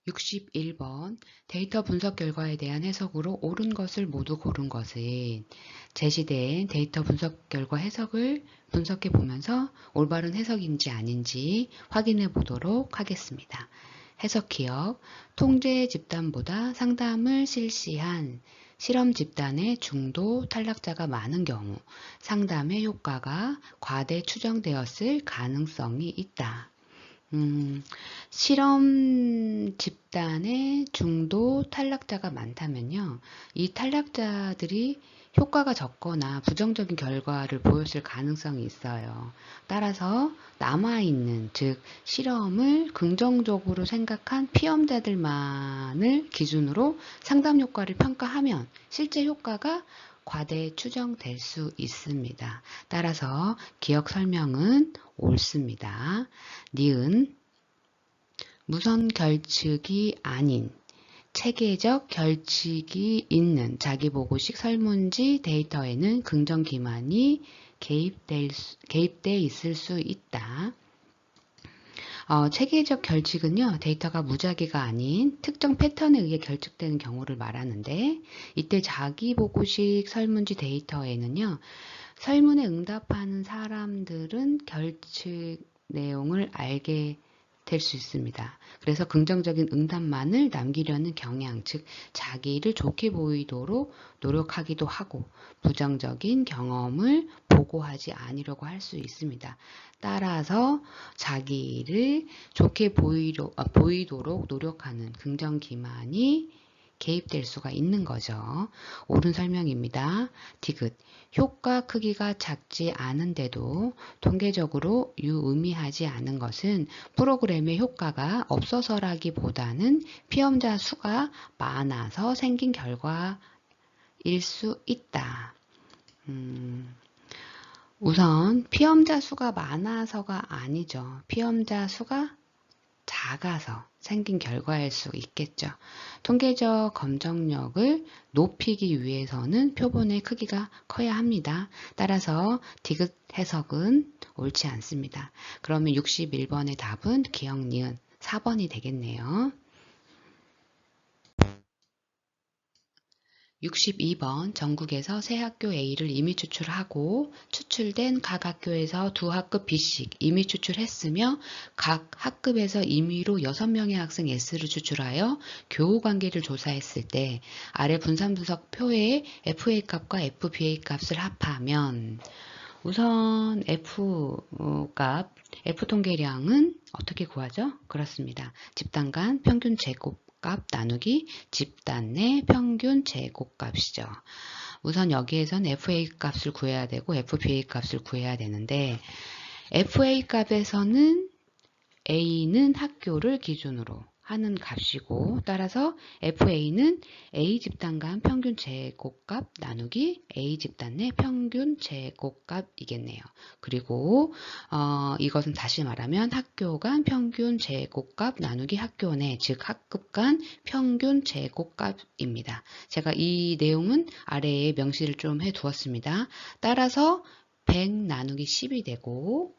61번 데이터 분석 결과에 대한 해석으로 옳은 것을 모두 고른 것은 제시된 데이터 분석 결과 해석을 분석해 보면서 올바른 해석인지 아닌지 확인해 보도록 하겠습니다. 해석 기억, 통제 집단보다 상담을 실시한 실험 집단의 중도 탈락자가 많은 경우 상담의 효과가 과대 추정되었을 가능성이 있다. 실험 집단의 중도 탈락자가 많다면요. 이 탈락자들이 효과가 적거나 부정적인 결과를 보였을 가능성이 있어요. 따라서 남아있는, 즉 실험을 긍정적으로 생각한 피험자들만을 기준으로 상담 효과를 평가하면 실제 효과가 과대 추정될 수 있습니다. 따라서 기억 설명은 옳습니다. 니은 무선 결측이 아닌 체계적 결측이 있는 자기보고식 설문지 데이터에는 긍정 기만이 개입돼 있을 수 있다. 체계적 결측은요, 데이터가 무작위가 아닌 특정 패턴에 의해 결측되는 경우를 말하는데, 이때 자기보고식 설문지 데이터에는요, 설문에 응답하는 사람들은 결측 내용을 알게 될 수 있습니다. 그래서 긍정적인 응답만을 남기려는 경향, 즉 자기를 좋게 보이도록 노력하기도 하고 부정적인 경험을 보고하지 않으려고 할 수 있습니다. 따라서 자기를 좋게 보이도록 노력하는 긍정 기만이 개입될 수가 있는 거죠. 옳은 설명입니다. 디귿. 효과 크기가 작지 않은데도 통계적으로 유의미하지 않은 것은 프로그램의 효과가 없어서라기보다는 피험자 수가 많아서 생긴 결과일 수 있다. 우선 피험자 수가 많아서가 아니죠. 피험자 수가 작아서 생긴 결과일 수 있겠죠. 통계적 검정력을 높이기 위해서는 표본의 크기가 커야 합니다. 따라서 디귿 해석은 옳지 않습니다. 그러면 61번의 답은 기억 니은 4번이 되겠네요. 62번 전국에서 세 학교 A를 임의 추출하고 추출된 각 학교에서 두 학급 B씩 임의 추출했으며 각 학급에서 임의로 6명의 학생 S를 추출하여 교우 관계를 조사했을 때 아래 분산 분석 표에 FA값과 FBA 값을 합하면 우선 F 통계량은 어떻게 구하죠? 그렇습니다. 집단 간 평균 제곱값 나누기 집단 내 평균 제곱값이죠. 우선 여기에선 FA 값을 구해야 되고 FBA 값을 구해야 되는데 FA 값에서는 A는 학교를 기준으로 하는 값이고 따라서 FA는 A 집단 간 평균 제곱값 나누기 A 집단 내 평균 제곱값이겠네요. 그리고 이것은 다시 말하면 학교 간 평균 제곱값 나누기 학교 내, 즉 학급 간 평균 제곱값입니다. 제가 이 내용은 아래에 명시를 좀 해두었습니다. 따라서 100 나누기 10이 되고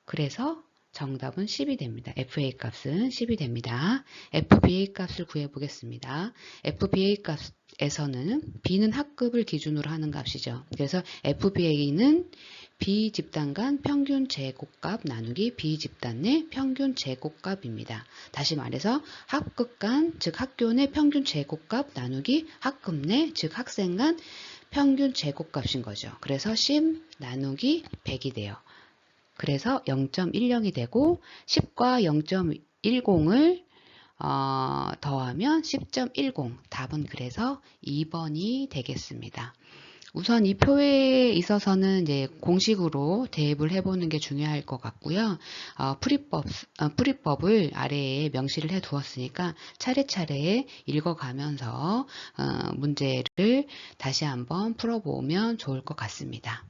그래서 정답은 10이 됩니다. FA 값은 10이 됩니다. FBA 값을 구해보겠습니다. FBA 값에서는 B는 학급을 기준으로 하는 값이죠. 그래서 FBA는 B 집단 간 평균 제곱값 나누기 B 집단 내 평균 제곱값입니다. 다시 말해서 학급 간, 즉 학교 내 평균 제곱값 나누기 학급 내, 즉 학생 간 평균 제곱값인 거죠. 그래서 10 나누기 100이 돼요. 그래서 0.10이 되고 10과 0.10을 더하면 10.10 답은 그래서 2번이 되겠습니다. 우선 이 표에 있어서는 이제 공식으로 대입을 해보는 게 중요할 것 같고요. 풀이법을 아래에 명시를 해 두었으니까 차례차례 읽어가면서 문제를 다시 한번 풀어보면 좋을 것 같습니다.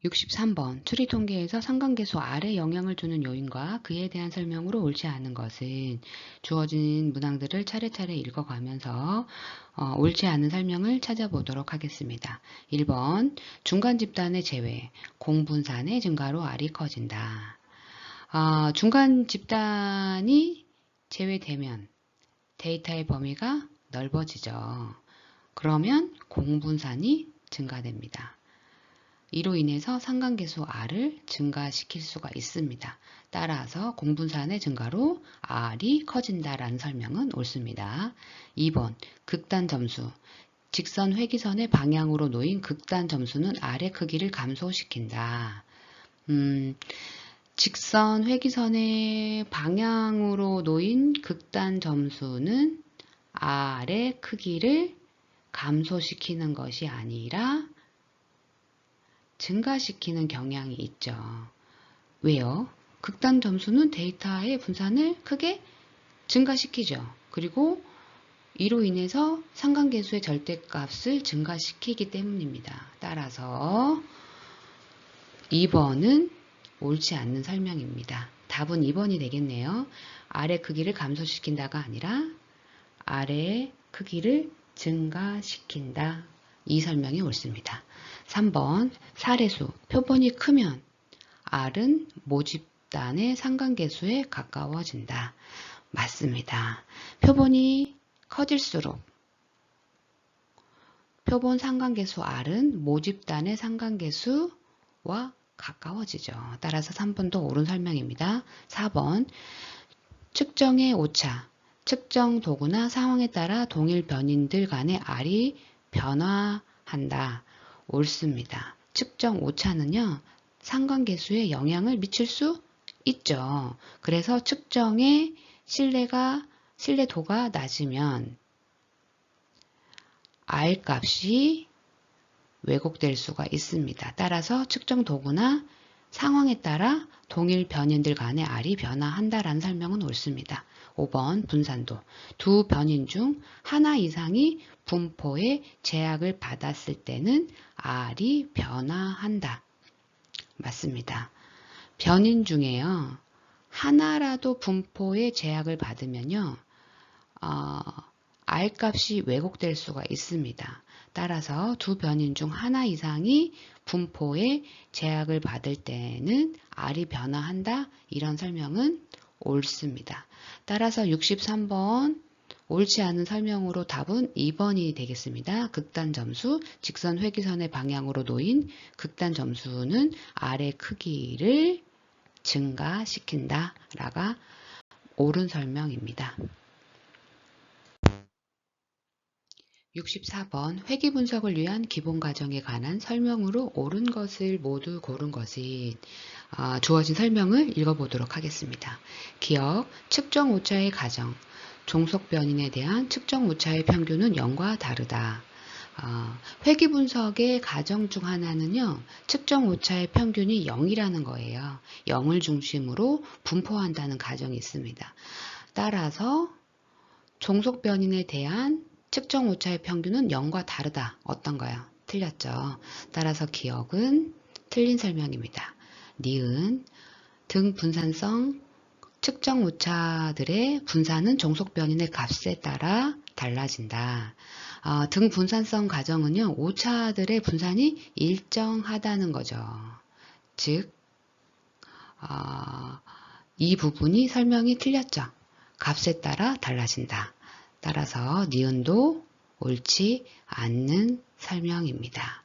63번 추리 통계에서 상관계수 R에 영향을 주는 요인과 그에 대한 설명으로 옳지 않은 것은 주어진 문항들을 차례차례 읽어가면서 옳지 않은 설명을 찾아보도록 하겠습니다. 1번 중간 집단의 제외, 공분산의 증가로 R이 커진다. 중간 집단이 제외되면 데이터의 범위가 넓어지죠. 그러면 공분산이 증가됩니다. 이로 인해서 상관계수 R을 증가시킬 수가 있습니다. 따라서 공분산의 증가로 R이 커진다라는 설명은 옳습니다. 2번 극단 점수. 직선 회기선의 방향으로 놓인 극단 점수는 R의 크기를 감소시킨다. 직선 회기선의 방향으로 놓인 극단 점수는 R의 크기를 감소시키는 것이 아니라 증가시키는 경향이 있죠. 왜요? 극단 점수는 데이터의 분산을 크게 증가시키죠. 그리고 이로 인해서 상관계수의 절대값을 증가시키기 때문입니다. 따라서 2번은 옳지 않는 설명입니다. 답은 2번이 되겠네요. R의 크기를 감소시킨다가 아니라 R의 크기를 증가시킨다. 이 설명이 옳습니다. 3번 사례수. 표본이 크면 R은 모집단의 상관계수에 가까워진다. 맞습니다. 표본이 커질수록 표본 상관계수 R은 모집단의 상관계수와 가까워지죠. 따라서 3번도 옳은 설명입니다. 4번 측정의 오차. 측정 도구나 상황에 따라 동일 변인들 간의 R이 변화한다. 옳습니다. 측정 오차는요, 상관계수에 영향을 미칠 수 있죠. 그래서 측정의 신뢰도가 낮으면 R 값이 왜곡될 수가 있습니다. 따라서 측정 도구나 상황에 따라 동일 변인들 간의 R이 변화한다라는 설명은 옳습니다. 5번 분산도. 두 변인 중 하나 이상이 분포의 제약을 받았을 때는 R이 변화한다. 맞습니다. 변인 중에요. 하나라도 분포의 제약을 받으면요. R 값이 왜곡될 수가 있습니다. 따라서 두 변인 중 하나 이상이 분포의 제약을 받을 때는 R이 변화한다. 이런 설명은 옳습니다. 따라서 63번 옳지 않은 설명으로 답은 2번이 되겠습니다. 극단 점수, 직선 회기선의 방향으로 놓인 극단 점수는 R의 크기를 증가시킨다. 라가 옳은 설명입니다. 64번 회귀 분석을 위한 기본 과정에 관한 설명으로 옳은 것을 모두 고른 것은 주어진 설명을 읽어보도록 하겠습니다. 기억, 측정 오차의 가정, 종속 변인에 대한 측정 오차의 평균은 0과 다르다. 회귀 분석의 가정 중 하나는요, 측정 오차의 평균이 0이라는 거예요. 0을 중심으로 분포한다는 가정이 있습니다. 따라서 종속 변인에 대한 측정 오차의 평균은 0과 다르다. 어떤가요? 틀렸죠. 따라서 기억은 틀린 설명입니다. 니은 등 분산성 측정 오차들의 분산은 종속 변인의 값에 따라 달라진다. 등 분산성 가정은요, 오차들의 분산이 일정하다는 거죠. 즉, 이 부분이 설명이 틀렸죠. 값에 따라 달라진다. 따라서 니은도 옳지 않는 설명입니다.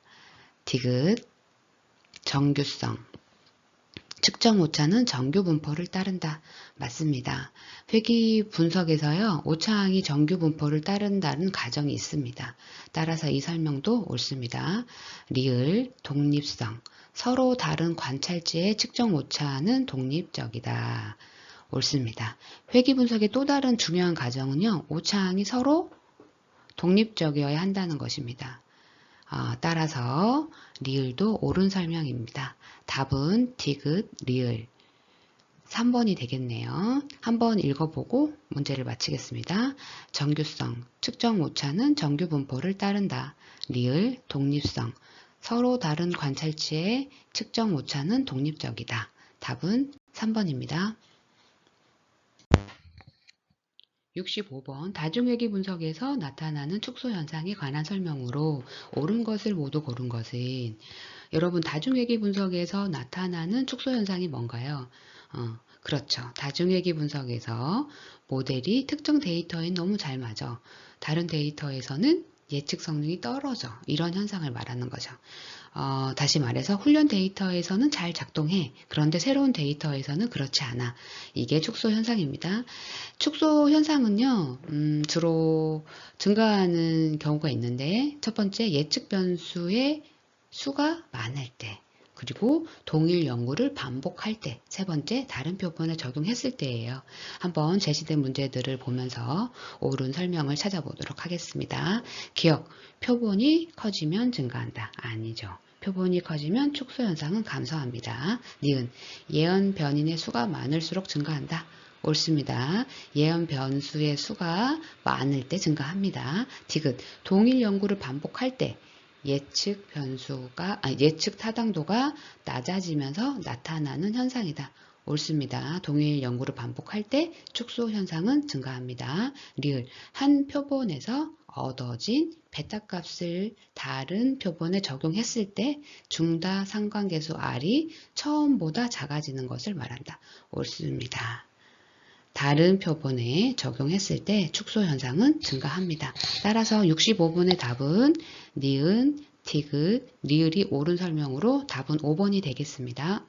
디귿 정규성. 측정 오차는 정규 분포를 따른다. 맞습니다. 회귀 분석에서요, 오차항이 정규 분포를 따른다는 가정이 있습니다. 따라서 이 설명도 옳습니다. 리을 독립성. 서로 다른 관찰지의 측정 오차는 독립적이다. 옳습니다. 회귀 분석의 또 다른 중요한 가정은요, 오차항이 서로 독립적이어야 한다는 것입니다. 따라서 리을도 옳은 설명입니다. 답은 디귿, 리을 3번이 되겠네요. 한번 읽어보고 문제를 마치겠습니다. 정규성, 측정 오차는 정규 분포를 따른다. 리을, 독립성, 서로 다른 관찰치의 측정 오차는 독립적이다. 답은 3번입니다. 65번 다중회귀 분석에서 나타나는 축소 현상에 관한 설명으로 옳은 것을 모두 고른 것은 여러분 다중회귀 분석에서 나타나는 축소 현상이 뭔가요? 그렇죠. 다중회귀 분석에서 모델이 특정 데이터에 너무 잘 맞아. 다른 데이터에서는 예측 성능이 떨어져. 이런 현상을 말하는 거죠. 다시 말해서 훈련 데이터에서는 잘 작동해. 그런데 새로운 데이터에서는 그렇지 않아. 이게 축소 현상입니다. 축소 현상은요, 주로 증가하는 경우가 있는데, 첫 번째 예측 변수의 수가 많을 때, 그리고 동일 연구를 반복할 때, 세 번째 다른 표본에 적용했을 때예요. 한번 제시된 문제들을 보면서 옳은 설명을 찾아보도록 하겠습니다. 기억, 표본이 커지면 증가한다. 아니죠. 표본이 커지면 축소 현상은 감소합니다. 니은, 예언 변인의 수가 많을수록 증가한다. 옳습니다. 예언 변수의 수가 많을 때 증가합니다. 디귿, 동일 연구를 반복할 때 예측 타당도가 낮아지면서 나타나는 현상이다. 옳습니다. 동일 연구를 반복할 때 축소 현상은 증가합니다. 리을, 한 표본에서 얻어진 베타 값을 다른 표본에 적용했을 때 중다 상관계수 R이 처음보다 작아지는 것을 말한다. 옳습니다. 다른 표본에 적용했을 때 축소 현상은 증가합니다. 따라서 65번의 답은 니은, 디귿, 리을이 옳은 설명으로 답은 5번이 되겠습니다.